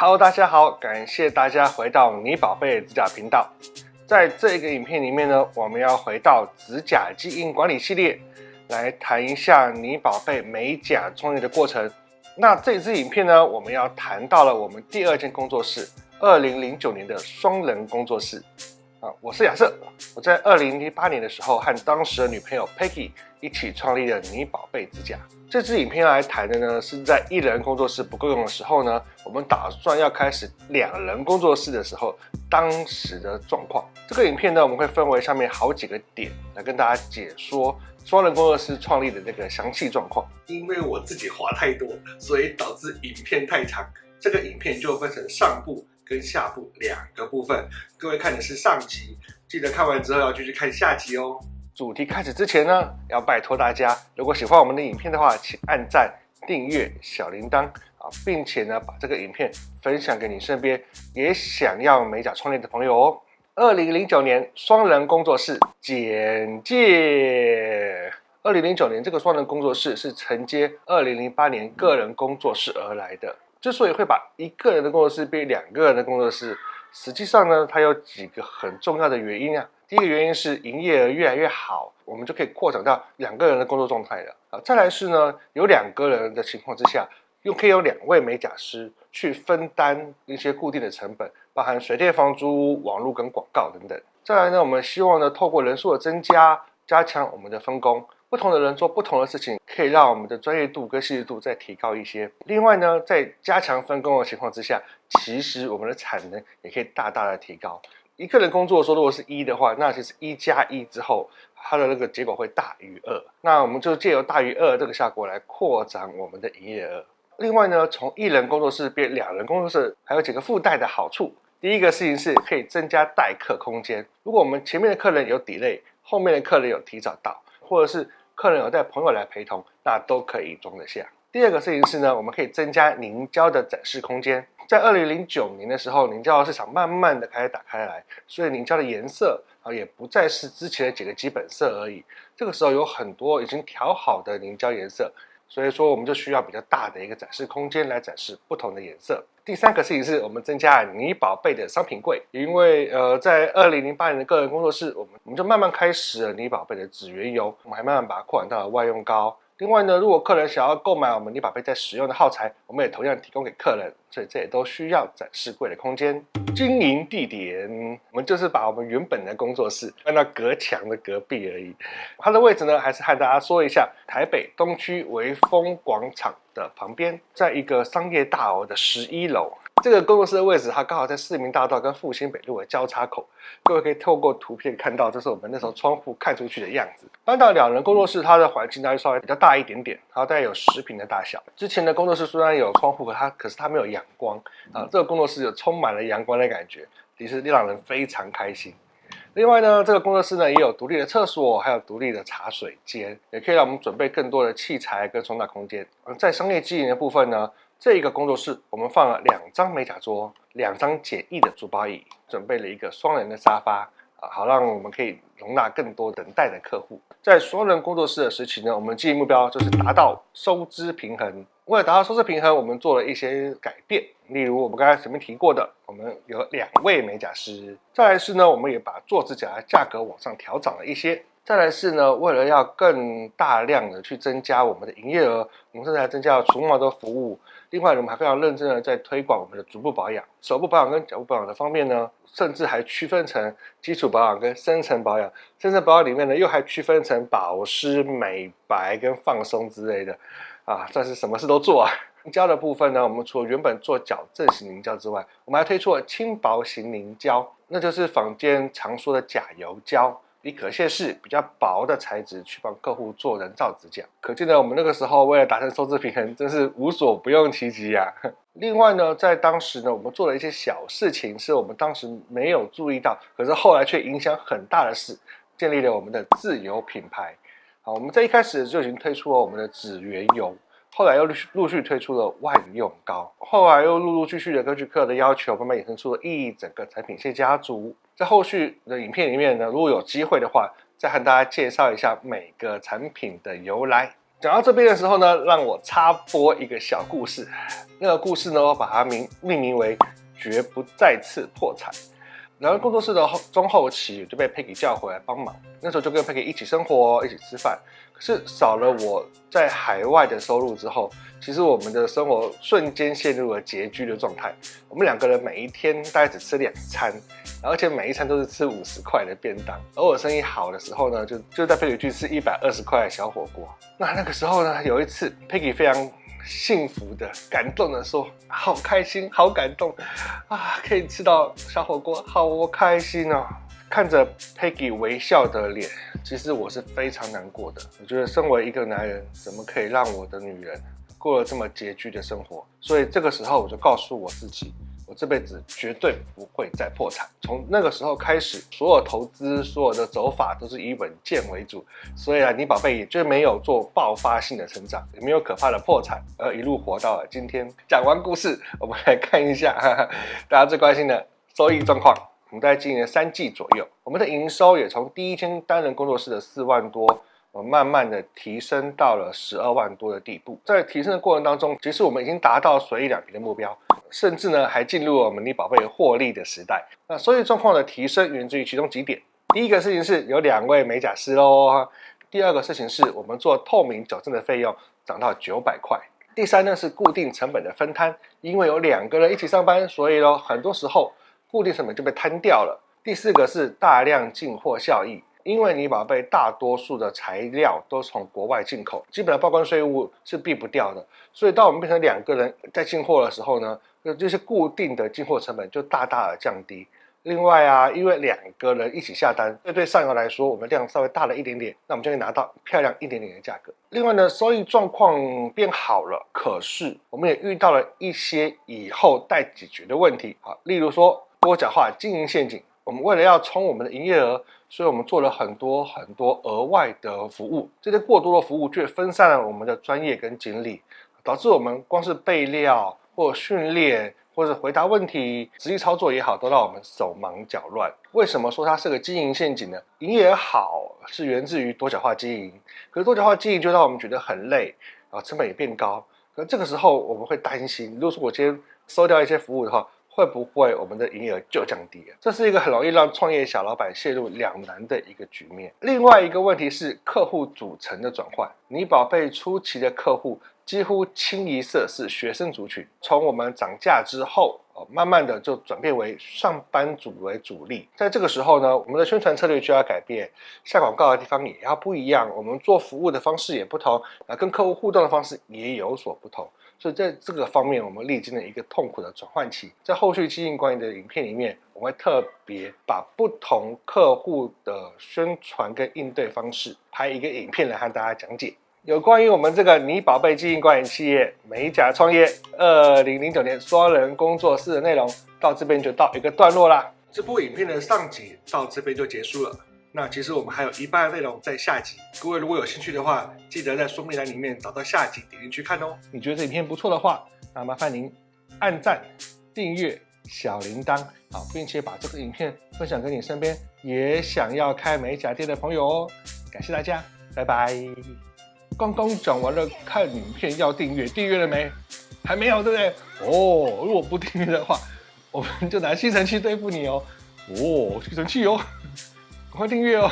Hello， 大家好，感谢大家回到你宝贝指甲频道。在这个影片里面呢，我们要回到指甲基因管理系列，来谈一下你宝贝美甲创业的过程。那这支影片呢，我们要谈到了我们第二间工作室，2009年的双人工作室。我是亚瑟，我在2008年的时候和当时的女朋友 Peggy 一起创立了你宝贝指甲。这支影片来谈的呢，是在一人工作室不够用的时候呢，我们打算要开始两人工作室的时候，当时的状况。这个影片呢，我们会分为上面好几个点来跟大家解说双人工作室创立的这个详细状况。因为我自己话太多，所以导致影片太长，这个影片就分成上部跟下部两个部分。各位看的是上集，记得看完之后要继续看下集哦。主题开始之前呢，要拜托大家，如果喜欢我们的影片的话，请按赞、订阅、小铃铛并且呢，把这个影片分享给你身边也想要美甲创业的朋友哦。2009年双人工作室简介。2009年这个双人工作室是承接2008年个人工作室而来的。之所以会把一个人的工作室变两个人的工作室，实际上呢，它有几个很重要的原因啊。第一个原因是营业额越来越好，我们就可以扩展到两个人的工作状态了。再来是呢，有两个人的情况之下，可以有2位美甲师去分担一些固定的成本，包含水电、房租、网络跟广告等等。再来呢，我们希望呢，透过人数的增加，加强我们的分工。不同的人做不同的事情，可以让我们的专业度跟细致度再提高一些。另外呢，在加强分工的情况之下，其实我们的产能也可以大大的提高。一个人工作的时候，如果是1的话，那其实1加1之后，它的那个结果会大于2。那我们就借由大于2这个效果来扩展我们的营业额。另外呢，从1人工作室变2人工作室，还有几个附带的好处。第一个事情是可以增加待客空间。如果我们前面的客人有 delay， 后面的客人有提早到，或者是客人有带朋友来陪同，那都可以装得下。第二个事情是呢，我们可以增加凝胶的展示空间。在2009年的时候，凝胶的市场慢慢的开始打开来，所以凝胶的颜色也不再是之前的几个基本色而已。这个时候有很多已经调好的凝胶颜色，所以说我们就需要比较大的一个展示空间来展示不同的颜色。第三个事情是我们增加了你宝贝的商品柜，因为在2008年的个人工作室，我们就慢慢开始了你宝贝的指缘油，我们还慢慢把它扩展到了外用膏。另外呢，如果客人想要购买我们你宝贝在使用的耗材，我们也同样提供给客人，所以这也都需要展示柜的空间。经营地点，我们就是把我们原本的工作室搬到隔墙的隔壁而已。它的位置呢，还是和大家说一下，台北东区微风广场的旁边，在一个商业大楼的11楼。这个工作室的位置，它刚好在市民大道跟复兴北路的交叉口。各位可以透过图片看到，这是我们那时候窗户看出去的样子。搬到2人工作室，它的环境大概稍微比较大一点点，它大概有10坪的大小。之前的工作室虽然有窗户，可是它没有阳光这个工作室有充满了阳光的感觉，其实让人非常开心。另外呢，这个工作室呢也有独立的厕所，还有独立的茶水间，也可以让我们准备更多的器材跟收纳空间。在商业经营的部分呢，这一个工作室我们放了2张美甲桌，2张简易的珠宝椅，准备了一个双人的沙发好让我们可以容纳更多等待的客户。在双人工作室的时期呢，我们经营目标就是达到收支平衡。为了达到收支平衡，我们做了一些改变，例如我们刚才前面提过的，我们有2位美甲师。再来是呢，我们也把做指甲的价格往上调涨了一些。再来是呢，为了要更大量的去增加我们的营业额，我们甚至还增加了除毛的服务。另外，我们还非常认真的在推广我们的足部保养、手部保养跟脚部保养的方面呢，甚至还区分成基础保养跟深层保养。深层保养里面呢，又还区分成保湿、美白跟放松之类的算是什么事都做凝胶的部分呢，我们除了原本做矫正型凝胶之外，我们还推出了轻薄型凝胶，那就是坊间常说的甲油胶，以可卸式比较薄的材质去帮客户做人造指甲。可见呢，我们那个时候为了达成收支平衡，真是无所不用其极另外呢，在当时呢，我们做了一些小事情，是我们当时没有注意到，可是后来却影响很大的事，建立了我们的自有品牌。我们在一开始就已经推出了我们的指缘油，后来又陆续推出了万用膏，后来又陆陆续续的根据客人的要求，慢慢衍生出了一整个产品线家族。在后续的影片里面呢，如果有机会的话，再和大家介绍一下每个产品的由来。讲到这边的时候呢，让我插播一个小故事。那个故事呢，我把它命名为“绝不再次破产”。然后工作室的中后期就被 Peggy 叫回来帮忙，那时候就跟 Peggy 一起生活，一起吃饭。可是少了我在海外的收入之后，其实我们的生活瞬间陷入了拮据的状态。我们2个人每一天大概只吃2餐，而且每一餐都是吃50块的便当。而我生意好的时候呢，就带 Peggy 去吃120块的小火锅。那个时候呢，有一次 Peggy 非常幸福的、感动的说：“好开心，好感动啊！可以吃到小火锅，好开心哦！”看着 Peggy 微笑的脸，其实我是非常难过的。我觉得身为一个男人，怎么可以让我的女人过了这么拮据的生活？所以这个时候我就告诉我自己，我这辈子绝对不会再破产。从那个时候开始，所有投资、所有的走法都是以稳健为主，所以你宝贝也就没有做爆发性的成长，也没有可怕的破产，而一路活到了今天。讲完故事，我们来看一下大家最关心的收益状况。我们在经营了3季左右，我们的营收也从第一间单人工作室的4万多，慢慢的提升到了12万多的地步。在提升的过程当中，其实我们已经达到随意2平的目标，甚至呢还进入了我们你宝贝获利的时代。那收益状况的提升源自于其中几点。第一个事情是有2位美甲师咯，第二个事情是我们做透明矫正的费用涨到900块。第三呢是固定成本的分摊，因为有2个人一起上班，所以很多时候固定成本就被摊掉了。第4个是大量进货效益，因为你宝贝大多数的材料都从国外进口，基本的报关税务是避不掉的，所以当我们变成2个人在进货的时候呢，这些固定的进货成本就大大的降低。另外因为2个人一起下单，对上游来说，我们量稍微大了一点点，那我们就可以拿到漂亮一点点的价格。另外呢，收益状况变好了，可是我们也遇到了一些以后待解决的问题。好，例如说多角化经营陷阱，我们为了要冲我们的营业额，所以我们做了很多额外的服务，这些过多的服务却分散了我们的专业跟精力，导致我们光是备料或训练或者回答问题、实际操作也好，都让我们手忙脚乱。为什么说它是个经营陷阱呢？营业额好是源自于多角化经营，可是多角化经营就让我们觉得很累，然后成本也变高。可这个时候我们会担心，如果说我今天收掉一些服务的话，会不会我们的营业额就降低了？这是一个很容易让创业小老板陷入两难的一个局面。另外一个问题是客户组成的转换，你宝贝初期的客户几乎清一色是学生族群，从我们涨价之后，慢慢的就转变为上班族为主力。在这个时候呢，我们的宣传策略就要改变，下广告的地方也要不一样，我们做服务的方式也不同，跟客户互动的方式也有所不同。所以在这个方面，我们历经了一个痛苦的转换期。在后续经营管理的影片里面，我会特别把不同客户的宣传跟应对方式拍一个影片来和大家讲解。有关于我们这个你宝贝经营管理企业美甲创业2009年双人工作室的内容到这边就到一个段落啦。这部影片的上集到这边就结束了。那其实我们还有一半的内容在下集，各位如果有兴趣的话，记得在说明栏里面找到下集，点进去看哦。你觉得这影片不错的话，那麻烦您按赞、订阅、小铃铛，好，并且把这个影片分享给你身边也想要开美甲店的朋友哦。感谢大家，拜拜。刚刚讲完了看影片要订阅，订阅了没？还没有，对不对？哦，如果不订阅的话，我们就拿吸尘器对付你哦。哦，吸尘器哦。赶快订阅哦！